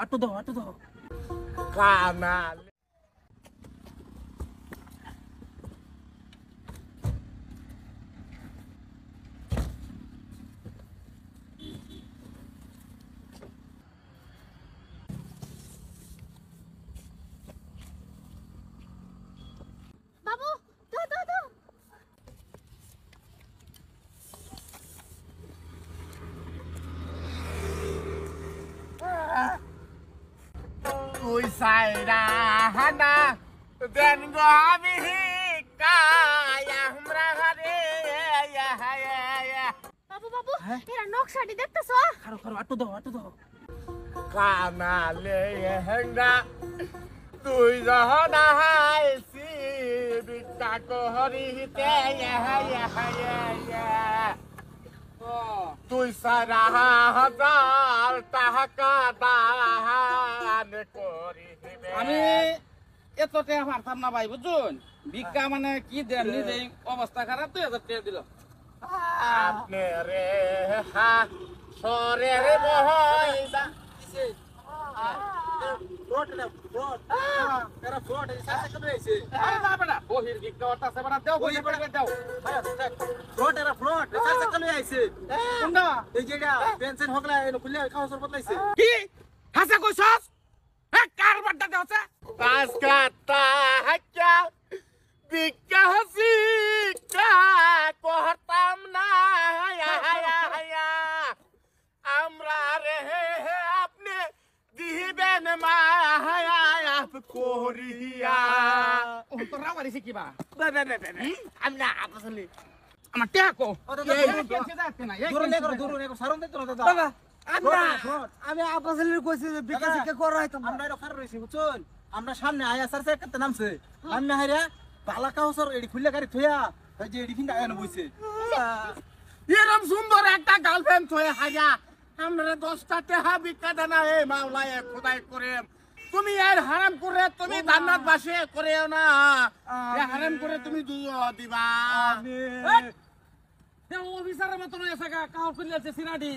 আটু দাও কানাল বাবু দাও তুই সাইরা হানা দেন গো আমি কায়া हमरा ঘরে বাবু এরা নকশাটি দেখতেছ খারো আটু দাও কানালে হেঙ্গা তুই যখন আইছি বিটা করিতে তুই সারা হাজার টাকা দান করিবে আমি এত টাকা পারতাম না ভাই বুঝুন ভিক্ষা মানে কি দেন নিজেই অবস্থা খারাপ 2000 টাকা দিল আপনি রে হা সরে রে বহইদা আরে না বেটা বহির ভিক্ষা ওটা সে বেটা দেও বহির বেটা দেও কোনটা কি হাসা কইছস কার বাড্ডা দেওছে পাঁচ কাটা হাক্কা বিক্কা হসি করতাম না আমরা রে আপনি দিবেন মায়াপ করিয়া ও তো রাওয়ারিছে কিবা আমি না আসলে আমার টাকা কো বাবা আমি আপনাদের কইছি যে বিকাশ কে করা হইতো আমরা এর খারাপ রইছি বুঝছেন আমরা সামনে আয়া সারছে একটা নামছে আমি হাইরা বালাকা হসর এডি খুলে গাড়ি থইয়া এই যে এডি কিনা আয়া বইছে এরম সুন্দর একটা গার্লফ্রেন্ড হয়ে হাজা আমরা 10টা টাকা বিক্কা দানা এই মাওলায় খোদাই করে তুমি আর হারাম করে তুমি জান্নাত বাসে করেও না হারাম করে তুমি দিবা দেও অফিসারের মত নয় সাকা কাও কইলেছে সিনাডি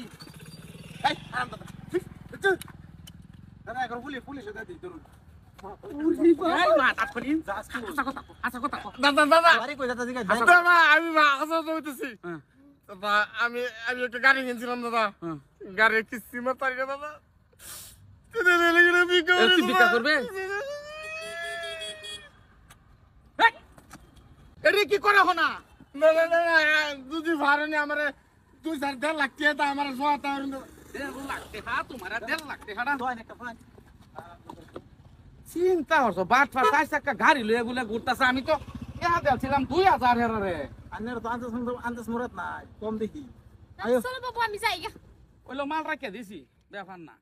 এই হারাম দাদা দাদা এখন পুলিশ দাদি ধরুন এই মা তাকনি আচ্ছা কথা দাদা দাদা বাড়ি কই দাদা জিগা দাদা আমি মা আসা হইতেছি দাদা আমি একটা গাড়ি কিনছিলাম দাদা গাড়ির কিস্তি মাতারি না দাদা তুই ভিক্ষা করবে এরে কি করে হনা না দুদি ভাড়ানি আমারে 2-4 লাখ টাকা আমার সোয়াতা 1.5 লাখ টাকা তোমার 1.5 লাখ টাকা দোয়ান একটা ফান চিন্তা করছো বাট ফাট 4 চাকা গাড়ি লয়ে বলে ঘুরতাছে আমি তো ইয়া দিয়েছিলাম 2000 এর রে আন্নের তো আন্দাজ মুরাত না কম দেখি চলো বাবু আমি যাই গা ওইলো মাল রাখিয়া দিছি ব্যাপার না